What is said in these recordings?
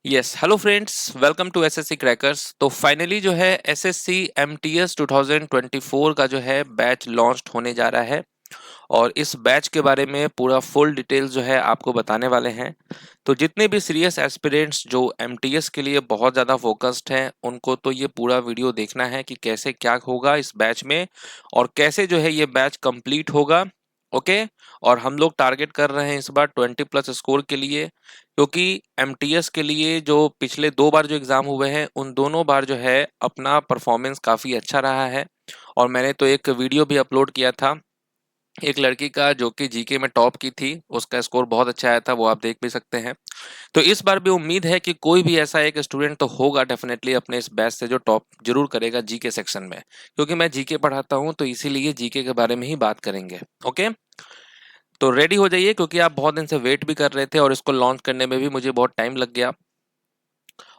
Yes hello friends, welcome to SSC crackers. तो finally जो है एसएससी एमटीएस 2024 का जो है बैच लॉन्च होने जा रहा है और इस बैच के बारे में पूरा फुल डिटेल्स जो है आपको बताने वाले हैं। तो जितने भी सीरियस एस्पिरेंट्स जो एमटीएस के लिए बहुत ज़्यादा फोकस्ड हैं उनको तो ये पूरा वीडियो देखना है कि कैसे क्या होगा इस बैच में और कैसे जो है ये बैच कंप्लीट होगा। ओके। और हम लोग टारगेट कर रहे हैं इस बार 20 प्लस स्कोर के लिए, क्योंकि एमटीएस के लिए जो पिछले 2 बार जो एग्ज़ाम हुए हैं उन दोनों बार जो है अपना परफॉर्मेंस काफ़ी अच्छा रहा है। और मैंने तो एक वीडियो भी अपलोड किया था एक लड़की का जो कि जीके में टॉप की थी, उसका स्कोर बहुत अच्छा आया था, वो आप देख भी सकते हैं। तो इस बार भी उम्मीद है कि कोई भी ऐसा एक स्टूडेंट तो होगा डेफिनेटली अपने इस बैच से जो टॉप जरूर करेगा जीके सेक्शन में, क्योंकि मैं जीके पढ़ाता हूं तो इसीलिए जीके के बारे में ही बात करेंगे। ओके। तो रेडी हो जाइए, क्योंकि आप बहुत दिन से वेट भी कर रहे थे और इसको लॉन्च करने में भी मुझे बहुत टाइम लग गया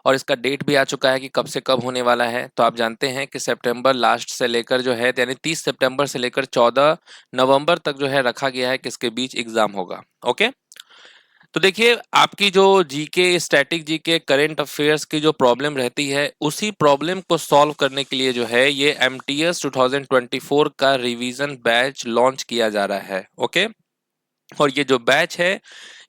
और इसका डेट भी आ चुका है कि कब से कब होने वाला है। तो आप जानते हैं कि सितंबर लास्ट से लेकर जो है यानी 30 सितंबर से लेकर 14 नवंबर तक जो है रखा गया है कि इसके बीच एग्जाम होगा। ओके। तो देखिए, आपकी जो GK static GK current affairs की जो प्रॉब्लम रहती है उसी प्रॉब्लम को सॉल्व करने के लिए जो है ये एमटीएस 2024 का रिवीजन बैच लॉन्च किया जा रहा है। ओके। और ये जो बैच है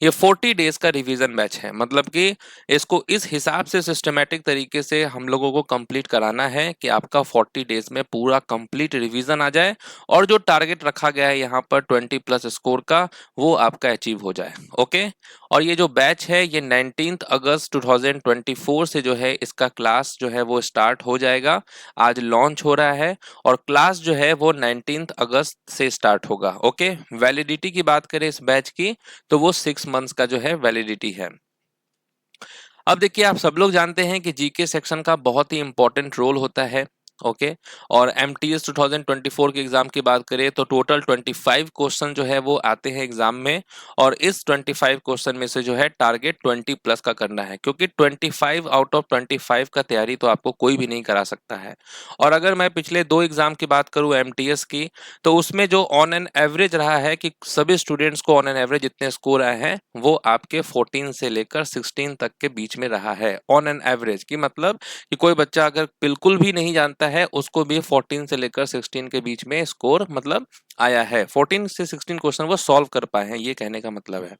ये 40 डेज का रिवीजन बैच है, मतलब कि इसको इस हिसाब से सिस्टमेटिक तरीके से हम लोगों को कंप्लीट कराना है कि आपका 40 डेज में पूरा कंप्लीट रिवीजन आ जाए और जो टारगेट रखा गया है यहाँ पर 20 प्लस स्कोर का वो आपका अचीव हो जाए। ओके। और ये जो बैच है ये 19 अगस्त 2024 से जो है इसका क्लास जो है वो स्टार्ट हो जाएगा। आज लॉन्च हो रहा है और क्लास जो है वो 19 अगस्त से स्टार्ट होगा। ओके। वैलिडिटी की बात करें इस बैच की तो वो 6 मंथ्स का जो है वैलिडिटी है। अब देखिए, आप सब लोग जानते हैं कि जीके सेक्शन का बहुत ही इंपॉर्टेंट रोल होता है। ओके। और एमटीएस 2024 के एग्जाम की बात करें तो टोटल 25 क्वेश्चन जो है वो आते हैं एग्जाम में और इस 25 क्वेश्चन में से जो है टारगेट 20 प्लस का करना है, क्योंकि 25 आउट ऑफ 25 का तैयारी तो आपको कोई भी नहीं करा सकता है। और अगर मैं पिछले 2 एग्जाम की बात करूं एमटीएस की, तो उसमें जो ऑन एन एवरेज रहा है कि सभी स्टूडेंट्स को ऑन एन एवरेज जितने स्कोर आए हैं वो आपके 14 से लेकर 16 तक के बीच में रहा है। ऑन एन एवरेज की मतलब कि कोई बच्चा अगर बिल्कुल भी नहीं जानता है उसको भी 14 से लेकर 16 के बीच में स्कोर मतलब आया है। 14 से 16 क्वेश्चन वो सॉल्व कर पाए हैं, ये कहने का मतलब है।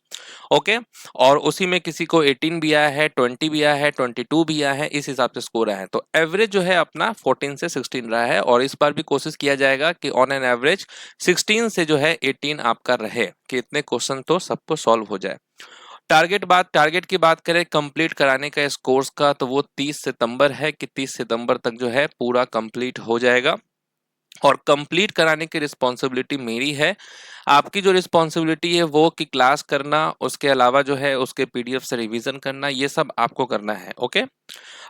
ओके। और उसी में किसी को 18 भी आया है, 20 भी आया है, 22 भी आया है, इस हिसाब से स्कोर आया है। तो एवरेज जो है अपना 14 से 16 रहा है और इस बार भी कोशिश किया जाएगा कि ऑन एन एवरेज 16 से जो है 18 आपका रहे कि इतने क्वेश्चन तो सबको सॉल्व हो जाए। टारगेट की बात करें कंप्लीट कराने का इस कोर्स का तो वो 30 सितंबर है कि 30 सितंबर तक जो है पूरा कंप्लीट हो जाएगा और कंप्लीट कराने की रिस्पॉन्सिबिलिटी मेरी है। आपकी जो रिस्पॉन्सिबिलिटी है वो कि क्लास करना, उसके अलावा जो है उसके पीडीएफ से रिवीजन करना, ये सब आपको करना है। ओके।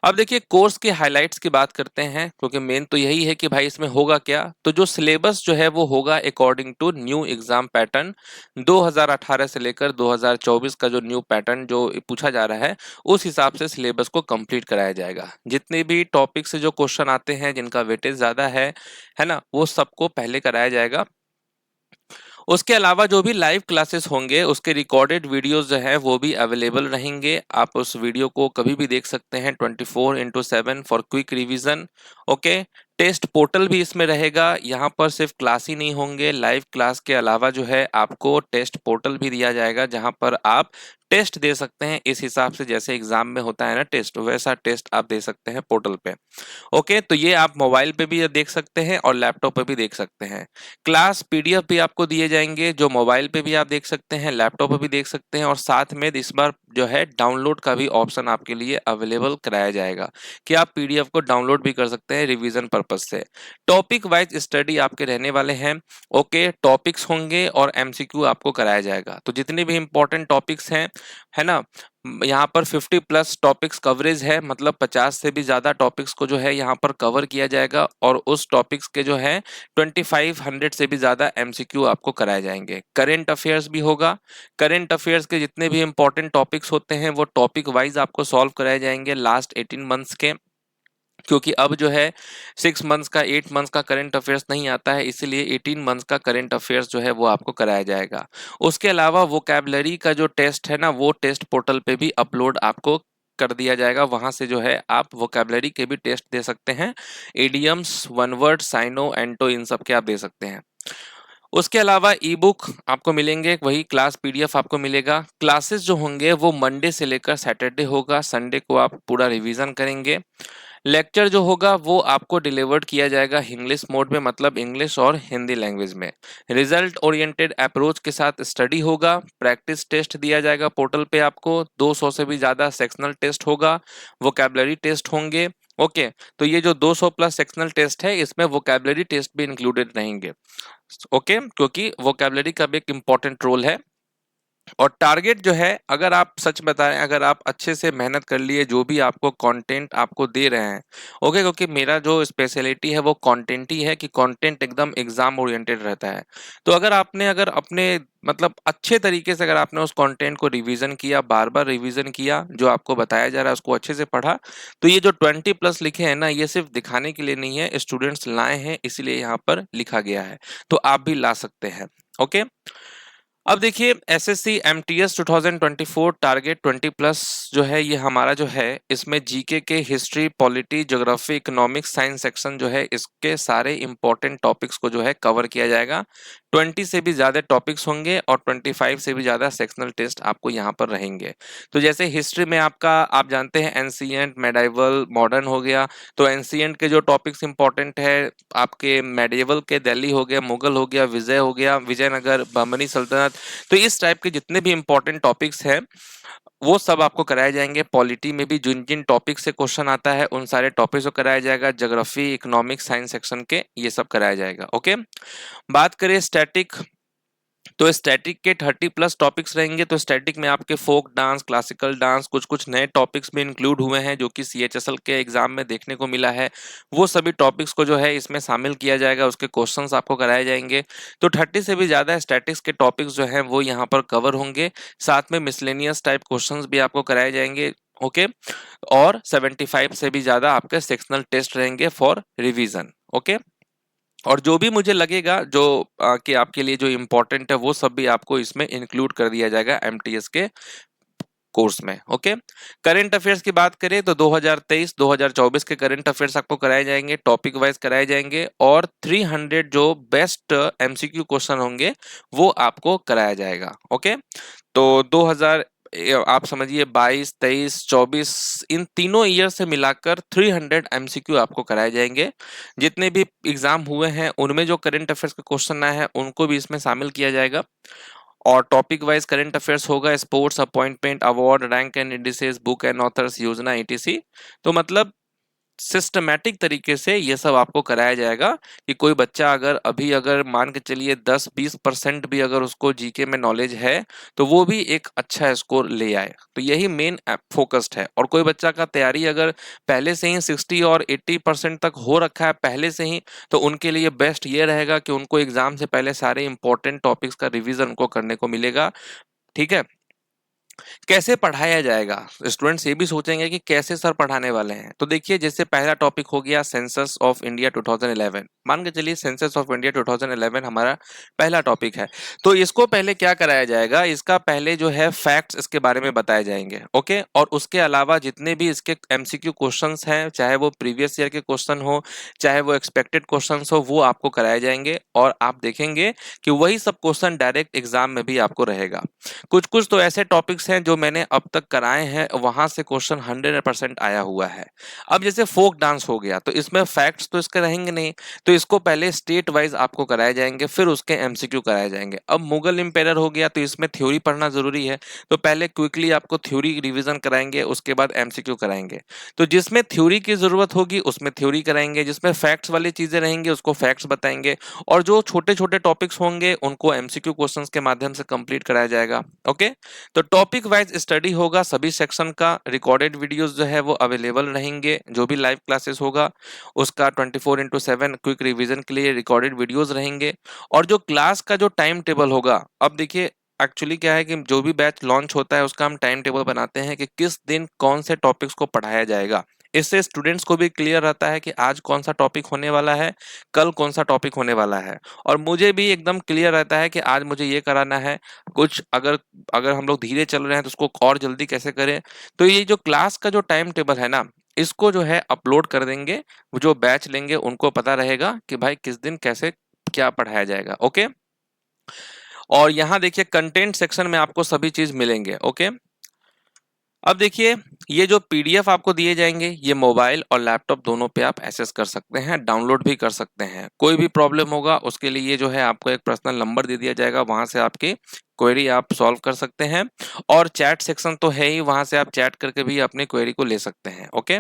अब देखिए, कोर्स के हाइलाइट्स की बात करते हैं, क्योंकि मेन तो यही है कि भाई इसमें होगा क्या। तो जो सिलेबस जो है वो होगा according to new exam pattern 2018 से लेकर 2024 का जो न्यू पैटर्न जो पूछा जा रहा है उस हिसाब से सिलेबस को कंप्लीट कराया जाएगा। जितने भी टॉपिक से जो क्वेश्चन आते हैं जिनका वेटेज ज्यादा है ना, वो सबको पहले कराया जाएगा। उसके अलावा जो भी लाइव क्लासेस होंगे उसके रिकॉर्डेड वीडियोस जो है वो भी अवेलेबल रहेंगे। आप उस वीडियो को कभी भी देख सकते हैं 24/7 for quick revision. Okay. Test portal भी इसमें रहेगा। यहाँ पर सिर्फ क्लास ही नहीं होंगे, लाइव क्लास के अलावा जो है आपको टेस्ट पोर्टल भी दिया जाएगा जहाँ पर आप टेस्ट दे सकते हैं। इस हिसाब से जैसे एग्जाम में होता है ना टेस्ट, वैसा टेस्ट आप दे सकते हैं पोर्टल पे। ओके। तो ये आप मोबाइल पे भी देख सकते हैं और लैपटॉप पे भी देख सकते हैं। क्लास पीडीएफ भी आपको दिए जाएंगे जो मोबाइल पे भी आप देख सकते हैं, लैपटॉप पे भी देख सकते हैं और साथ में इस बार जो है डाउनलोड का भी ऑप्शन आपके लिए अवेलेबल कराया जाएगा कि आप पीडीएफ को डाउनलोड भी कर सकते हैं रिवीजन पर्पज से। टॉपिक वाइज स्टडी आपके रहने वाले हैं। ओके। टॉपिक्स होंगे और एमसीक्यू आपको कराया जाएगा। तो जितने भी इंपॉर्टेंट टॉपिक्स हैं, है ना, यहाँ पर 50 प्लस टॉपिक्स कवरेज है, मतलब 50 से भी ज्यादा टॉपिक्स को जो है यहाँ पर कवर किया जाएगा और उस टॉपिक्स के जो है 2500 से भी ज्यादा एमसीक्यू आपको कराए जाएंगे। करंट अफेयर्स भी होगा। करंट अफेयर्स के जितने भी इंपॉर्टेंट टॉपिक्स होते हैं वो टॉपिक वाइज आपको सॉल्व कराए जाएंगे लास्ट 18 मंथ्स के, क्योंकि अब जो है 6 मंथ्स का 8 मंथ्स का करंट अफेयर्स नहीं आता है, इसीलिए 18 मंथ्स का करंट अफेयर्स जो है वो आपको कराया जाएगा। उसके अलावा वोकैबुलरी का जो टेस्ट है ना वो टेस्ट पोर्टल पे भी अपलोड आपको कर दिया जाएगा, वहां से जो है आप वोकेबलरी के भी टेस्ट दे सकते हैं, एडियम्स, वन वर्ड, साइनो, एंटो, इन सब के आप दे सकते हैं। उसके अलावा ई बुक आपको मिलेंगे, वही क्लास पीडीएफ आपको मिलेगा। क्लासेस जो होंगे वो मंडे से लेकर सैटरडे होगा, संडे को आप पूरा रिवीजन करेंगे। लेक्चर जो होगा वो आपको डिलीवर्ड किया जाएगा इंग्लिश मोड में, मतलब इंग्लिश और हिंदी लैंग्वेज में। रिजल्ट ओरिएंटेड अप्रोच के साथ स्टडी होगा, प्रैक्टिस टेस्ट दिया जाएगा पोर्टल पे आपको, 200 से भी ज़्यादा सेक्शनल टेस्ट होगा, वोकेबलरी टेस्ट होंगे। ओके, तो ये जो 200 प्लस सेक्शनल टेस्ट है इसमें वोकेबलरी टेस्ट भी इंक्लूडेड रहेंगे। ओके, क्योंकि वोकेबलरी का भी एक इम्पॉर्टेंट रोल है। और टारगेट जो है, अगर आप सच बताएं, अगर आप अच्छे से मेहनत कर लिए जो भी आपको कंटेंट आपको दे रहे हैं, ओके, क्योंकि मेरा जो स्पेशलिटी है वो कंटेंट ही है कि कंटेंट एकदम एग्जाम ओरिएंटेड रहता है। तो अगर अपने मतलब अच्छे तरीके से अगर आपने उस कंटेंट को रिवीजन किया, बार बार रिवीजन किया, जो आपको बताया जा रहा है उसको अच्छे से पढ़ा, तो ये जो 20 प्लस लिखे हैं ना, ये सिर्फ दिखाने के लिए नहीं है, स्टूडेंट्स लाए हैं इसलिए यहाँ पर लिखा गया है, तो आप भी ला सकते हैं। ओके, अब देखिए एसएससी एमटीएस 2024 टारगेट 20 प्लस जो है, ये हमारा जो है इसमें जीके के history, polity, geography, economics, science section जो है इसके सारे इंपॉर्टेंट टॉपिक्स को जो है कवर किया जाएगा। 20 से भी ज़्यादा टॉपिक्स होंगे और 25 से भी ज़्यादा सेक्शनल टेस्ट आपको यहाँ पर रहेंगे। तो जैसे हिस्ट्री में आपका, आप जानते हैं एंशिएंट, मेडाइवल, मॉडर्न हो गया, तो एंशिएंट के जो टॉपिक्स इंपॉर्टेंट है आपके, मेडिएवल के दिल्ली हो गया, मुगल हो गया, विजय हो गया, विजयनगर, बहमनी सल्तनत, तो इस टाइप के जितने भी इंपॉर्टेंट टॉपिक्स हैं वो सब आपको कराए जाएंगे। पॉलिटी में भी जिन जिन टॉपिक से क्वेश्चन आता है उन सारे टॉपिक्स को कराया जाएगा। ज्योग्राफी, इकोनॉमिक्स, साइंस सेक्शन के ये सब कराया जाएगा। ओके, बात करें स्टैटिक, तो स्टैटिक के 30 प्लस टॉपिक्स रहेंगे। तो स्टैटिक में आपके फोक डांस, क्लासिकल डांस, कुछ कुछ नए टॉपिक्स भी इंक्लूड हुए हैं जो कि सीएचएसएल के एग्जाम में देखने को मिला है। वो सभी टॉपिक्स को जो है इसमें शामिल किया जाएगा, उसके क्वेश्चंस आपको कराए जाएंगे। तो 30 से भी ज़्यादा स्टैटिक्स के टॉपिक्स जो हैं वो यहाँ पर कवर होंगे। साथ में मिसलेनियस टाइप क्वेश्चंस भी आपको कराए जाएंगे। ओके, और 75 से भी ज़्यादा आपके सेक्शनल टेस्ट रहेंगे फॉर रिवीजन। ओके, और जो भी मुझे लगेगा जो कि आपके लिए जो इम्पोर्टेंट है वो सब भी आपको इसमें इंक्लूड कर दिया जाएगा एमटीएस के कोर्स में। ओके, करंट अफेयर्स की बात करें तो 2023-2024 के करंट अफेयर्स आपको कराए जाएंगे, टॉपिक वाइज कराए जाएंगे, और 300 जो बेस्ट एमसीक्यू क्वेश्चन होंगे वो आपको कराया जाएगा। ओके, तो 2000 आप समझिए 22, 23, 24, इन तीनों ईयर से मिलाकर 300 एमसीक्यू आपको कराए जाएंगे। जितने भी एग्जाम हुए हैं उनमें जो करंट अफेयर्स के क्वेश्चन आए हैं उनको भी इसमें शामिल किया जाएगा। और टॉपिक वाइज करंट अफेयर्स होगा, sports, appointment, award, rank and indices, book and authors, योजना, ईटीसी। तो मतलब सिस्टमैटिक तरीके से ये सब आपको कराया जाएगा कि कोई बच्चा अगर मान के चलिए 10-20% भी अगर उसको जीके में नॉलेज है तो वो भी एक अच्छा स्कोर ले आए। तो यही मेन फोकस्ड है। और कोई बच्चा का तैयारी अगर पहले से ही 60 और 80% तक हो रखा है पहले से ही, तो उनके लिए बेस्ट ये रहेगा कि उनको एग्जाम से पहले सारे इंपॉर्टेंट टॉपिक्स का रिवीजन उनको करने को मिलेगा। ठीक है, कैसे पढ़ाया जाएगा, स्टूडेंट्स ये भी सोचेंगे कि कैसे सर पढ़ाने वाले हैं। तो देखिए, जैसे पहला टॉपिक हो गया सेंसस ऑफ इंडिया 2011, मान के चलिए सेंसस ऑफ इंडिया 2011 हमारा पहला टॉपिक है। तो इसको पहले क्या कराया जाएगा, इसका पहले जो है फैक्ट्स इसके बारे में बताए जाएंगे। ओके, और उसके अलावा जितने भी इसके एमसीक्यू क्वेश्चंस हैं, चाहे वो प्रीवियस ईयर के क्वेश्चन हो, चाहे वो एक्सपेक्टेड क्वेश्चन हो, वो आपको कराए जाएंगे। और आप देखेंगे कि वही सब क्वेश्चन डायरेक्ट एग्जाम में भी आपको रहेगा। कुछ कुछ तो ऐसे टॉपिक्स हैं जो मैंने अब तक कराए हैं, वहां से क्वेश्चन 100% आया हुआ है। अब जैसे फोक डांस हो गया, तो इसमें फैक्ट्स तो इसके रहेंगे नहीं, तो इसको पहले स्टेट वाइज आपको कराए जाएंगे, फिर उसके एमसीक्यू कराए जाएंगे। अब मुगल इंपेयर हो गया, तो इसमें थ्योरी पढ़ना जरूरी है, तो पहले क्विकली आपको थ्योरी रिवीजन कराएंगे, उसके बाद एमसीक्यू कराएंगे। तो जिसमें थ्योरी की जरूरत होगी उसमें थ्योरी कराएंगे, जिसमें फैक्ट्स वाली चीजें रहेंगी उसको फैक्ट्स बताएंगे, और जो छोटे छोटे टॉपिक्स होंगे उनको एमसीक्यू क्वेश्चंस के माध्यम से कंप्लीट कराया जाएगा। ओके, तो टॉपिक वाइज स्टडी होगा, सभी सेक्शन का रिकॉर्डेड वीडियोस जो है वो अवेलेबल रहेंगे। जो भी लाइव क्लासेस होगा उसका 24/7 क्विक रिवीजन के लिए रिकॉर्डेड वीडियोस रहेंगे। और जो क्लास का जो टाइम टेबल होगा, अब देखिए एक्चुअली क्या है कि जो भी बैच लॉन्च होता है उसका हम टाइम टेबल बनाते हैं कि किस दिन कौन से टॉपिक्स को पढ़ाया जाएगा। इससे स्टूडेंट्स को भी क्लियर रहता है कि आज कौन सा टॉपिक होने वाला है, कल कौन सा टॉपिक होने वाला है। और मुझे भी एकदम क्लियर रहता है कि आज मुझे ये कराना है, कुछ अगर अगर हम लोग धीरे चल रहे हैं तो उसको और जल्दी कैसे करें। तो ये जो क्लास का जो टाइम टेबल है ना, इसको जो है अपलोड कर देंगे, वो जो बैच लेंगे उनको पता रहेगा कि भाई किस दिन कैसे क्या पढ़ाया जाएगा। ओके, और यहाँ देखिए कंटेंट सेक्शन में आपको सभी चीज मिलेंगे। ओके, अब देखिए ये जो पीडीएफ आपको दिए जाएंगे, ये मोबाइल और लैपटॉप दोनों पे आप एक्सेस कर सकते हैं, डाउनलोड भी कर सकते हैं। कोई भी प्रॉब्लम होगा उसके लिए जो है आपको एक पर्सनल नंबर दे दिया जाएगा, वहां से आपकी क्वेरी आप सॉल्व कर सकते हैं। और चैट सेक्शन तो है ही, वहां से आप चैट करके भी अपनी क्वेरी को ले सकते हैं। ओके,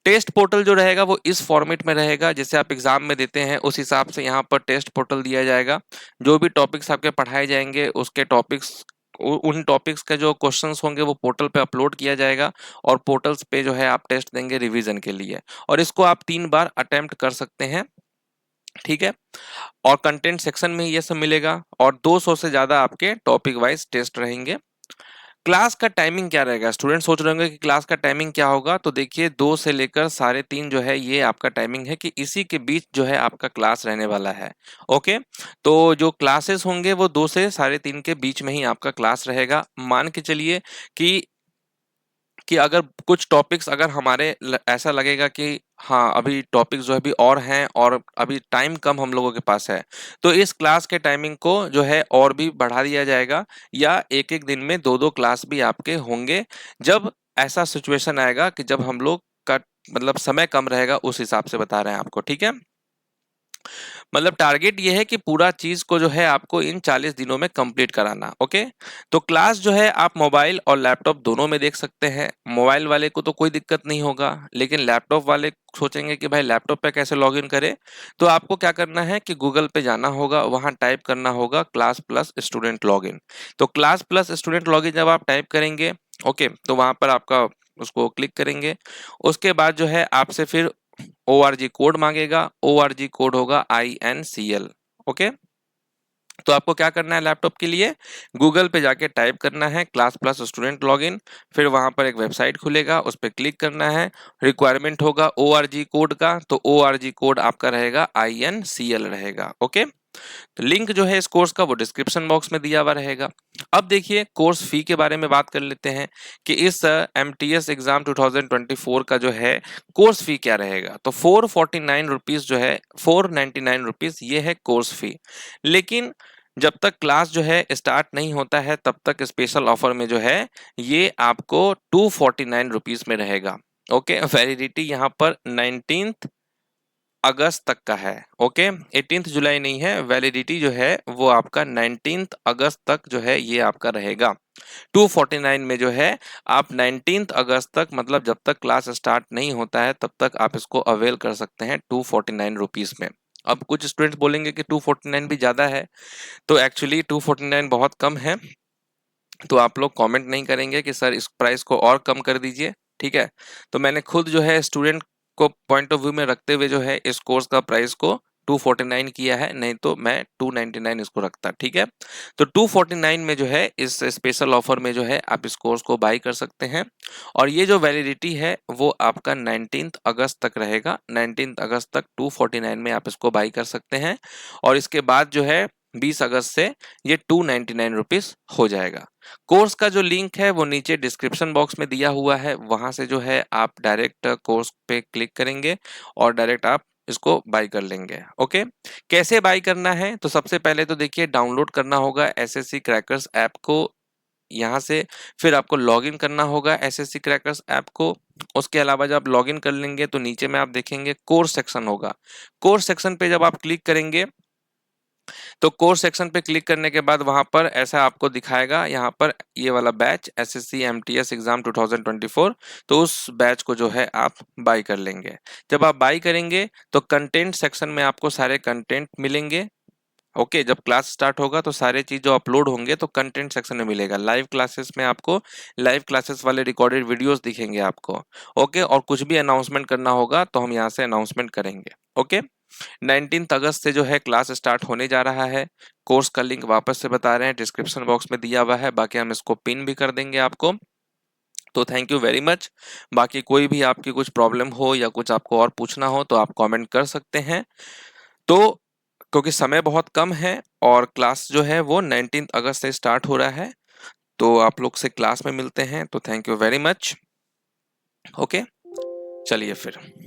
टेस्ट पोर्टल जो रहेगा वो इस फॉर्मेट में रहेगा जैसे आप एग्जाम में देते हैं, उस हिसाब से यहाँ पर टेस्ट पोर्टल दिया जाएगा। जो भी टॉपिक्स आपके पढ़ाए जाएंगे उसके टॉपिक्स, उन टॉपिक्स के जो क्वेश्चंस होंगे वो पोर्टल पे अपलोड किया जाएगा, और पोर्टल्स पे जो है आप टेस्ट देंगे रिवीजन के लिए, और इसको आप 3 बार अटेम्प्ट कर सकते हैं। ठीक है, और कंटेंट सेक्शन में ये सब मिलेगा, और 200 से ज्यादा आपके टॉपिक वाइज टेस्ट रहेंगे। क्लास का टाइमिंग क्या रहेगा? स्टूडेंट सोच रहे होंगे कि क्लास का टाइमिंग क्या होगा, तो देखिए 2 से लेकर 3:30 जो है ये आपका टाइमिंग है, कि इसी के बीच जो है आपका क्लास रहने वाला है। ओके, तो जो क्लासेस होंगे वो 2 से 3:30 के बीच में ही आपका क्लास रहेगा। मान के चलिए कि अगर कुछ टॉपिक्स अगर हमारे ऐसा लगेगा कि हाँ अभी टॉपिक्स जो है अभी और हैं और अभी टाइम कम हम लोगों के पास है, तो इस क्लास के टाइमिंग को जो है और भी बढ़ा दिया जाएगा, या एक एक दिन में 2-2 क्लास भी आपके होंगे, जब ऐसा सिचुएशन आएगा कि जब हम लोग का मतलब समय कम रहेगा, उस हिसाब से बता रहे हैं आपको। ठीक है, मतलब टारगेट ये है कि पूरा चीज को जो है आपको इन 40 दिनों में कंप्लीट कराना। ओके, तो क्लास जो है आप मोबाइल और लैपटॉप दोनों में देख सकते हैं। मोबाइल वाले को तो कोई दिक्कत नहीं होगा, लेकिन लैपटॉप वाले सोचेंगे कि भाई लैपटॉप पे कैसे लॉगिन करें। तो आपको क्या करना है कि गूगल पे जाना होगा, वहां टाइप करना होगा क्लास प्लस स्टूडेंट लॉगिन। तो क्लास प्लस स्टूडेंट लॉगिन जब आप टाइप करेंगे, ओके, तो वहां पर आपका उसको क्लिक करेंगे। उसके बाद जो है आपसे फिर ORG कोड मांगेगा, ORG कोड होगा INCL। ओके, तो आपको क्या करना है, लैपटॉप के लिए गूगल पे जाके टाइप करना है क्लास प्लस स्टूडेंट लॉगिन, फिर वहां पर एक वेबसाइट खुलेगा, उस पर क्लिक करना है। रिक्वायरमेंट होगा ORG कोड का, तो ORG कोड आपका रहेगा INCL रहेगा। ओके, तो लिंक जो है इस कोर्स का वो डिस्क्रिप्शन बॉक्स में दिया हुआ रहेगा। अब देखिए कोर्स फी के बारे में बात कर लेते हैं कि इस MTS एग्जाम 2024 का जो है कोर्स फी क्या रहेगा। तो 449 रुपीज जो है, 499 रुपीज ये है कोर्स फी। लेकिन जब तक क्लास जो है स्टार्ट नहीं होता है तब तक स्पेशल ऑफर में जो है ये आपको 249 रुपीज में रहेगा। ओके, वैलिडिटी यहाँ पर 19 अगस्त तक का है। ओके, 18 जुलाई नहीं है, वैलिडिटी जो है वो आपका 19 अगस्त तक जो है ये आपका रहेगा। 249 में जो है आप 19 अगस्त तक, मतलब जब तक क्लास स्टार्ट नहीं होता है तब तक आप इसको अवेल कर सकते हैं 249 रुपीज में। अब कुछ स्टूडेंट्स बोलेंगे कि 249 भी ज्यादा है, तो एक्चुअली 249 बहुत कम है। तो आप लोग कमेंट नहीं करेंगे कि सर इस प्राइस को और कम कर दीजिए। ठीक है, तो मैंने खुद जो है स्टूडेंट को पॉइंट ऑफ व्यू में रखते हुए जो है इस कोर्स का प्राइस को 249 किया है, नहीं तो मैं 299 इसको रखता। ठीक है, तो 249 में जो है इस स्पेशल ऑफर में जो है आप इस कोर्स को बाई कर सकते हैं, और ये जो वैलिडिटी है वो आपका 19 अगस्त तक रहेगा। 19 अगस्त तक 249 में आप इसको बाई कर सकते हैं, और इसके बाद जो है 20 अगस्त से ये 299 रुपीज हो जाएगा। कोर्स का जो लिंक है वो नीचे डिस्क्रिप्शन बॉक्स में दिया हुआ है, वहां से जो है आप डायरेक्ट कोर्स पे क्लिक करेंगे और डायरेक्ट आप इसको बाई कर लेंगे। ओके, कैसे बाई करना है? तो सबसे पहले तो देखिए डाउनलोड करना होगा SSC क्रैकर्स ऐप को यहाँ से, फिर आपको लॉगिन करना होगा SSC क्रैकर्स ऐप को। उसके अलावा जब आप लॉगिन कर लेंगे तो नीचे में आप देखेंगे कोर्स सेक्शन होगा। कोर्स सेक्शन पे जब आप क्लिक करेंगे तो कोर्स सेक्शन पे क्लिक करने के बाद वहां पर ऐसा आपको दिखाएगा, यहाँ पर ये वाला बैच SSC MTS एग्जाम 2024, तो उस बैच को जो है आप बाई कर लेंगे। जब आप बाई करेंगे तो कंटेंट सेक्शन में आपको सारे कंटेंट मिलेंगे। ओके, जब क्लास स्टार्ट होगा तो सारे चीज जो अपलोड होंगे तो कंटेंट सेक्शन में मिलेगा। लाइव क्लासेस में आपको लाइव क्लासेस वाले रिकॉर्डेड वीडियोस दिखेंगे आपको। ओके, और कुछ भी अनाउंसमेंट करना होगा तो हम यहाँ से अनाउंसमेंट करेंगे। ओके, 19 अगस्त से जो है क्लास स्टार्ट होने जा रहा है। कोर्स का लिंक वापस से बता रहे हैं डिस्क्रिप्शन बॉक्स में दिया हुआ है, बाकी हम इसको पिन भी कर देंगे आपको। तो थैंक यू वेरी मच। बाकी कोई भी आपकी कुछ प्रॉब्लम हो या कुछ आपको और पूछना हो तो आप कमेंट कर सकते हैं। तो क्योंकि समय बहुत कम है और क्लास जो है वो 19 अगस्त से स्टार्ट हो रहा है, तो आप लोग से क्लास में मिलते हैं। तो thank you very much. Okay, चलिए फिर।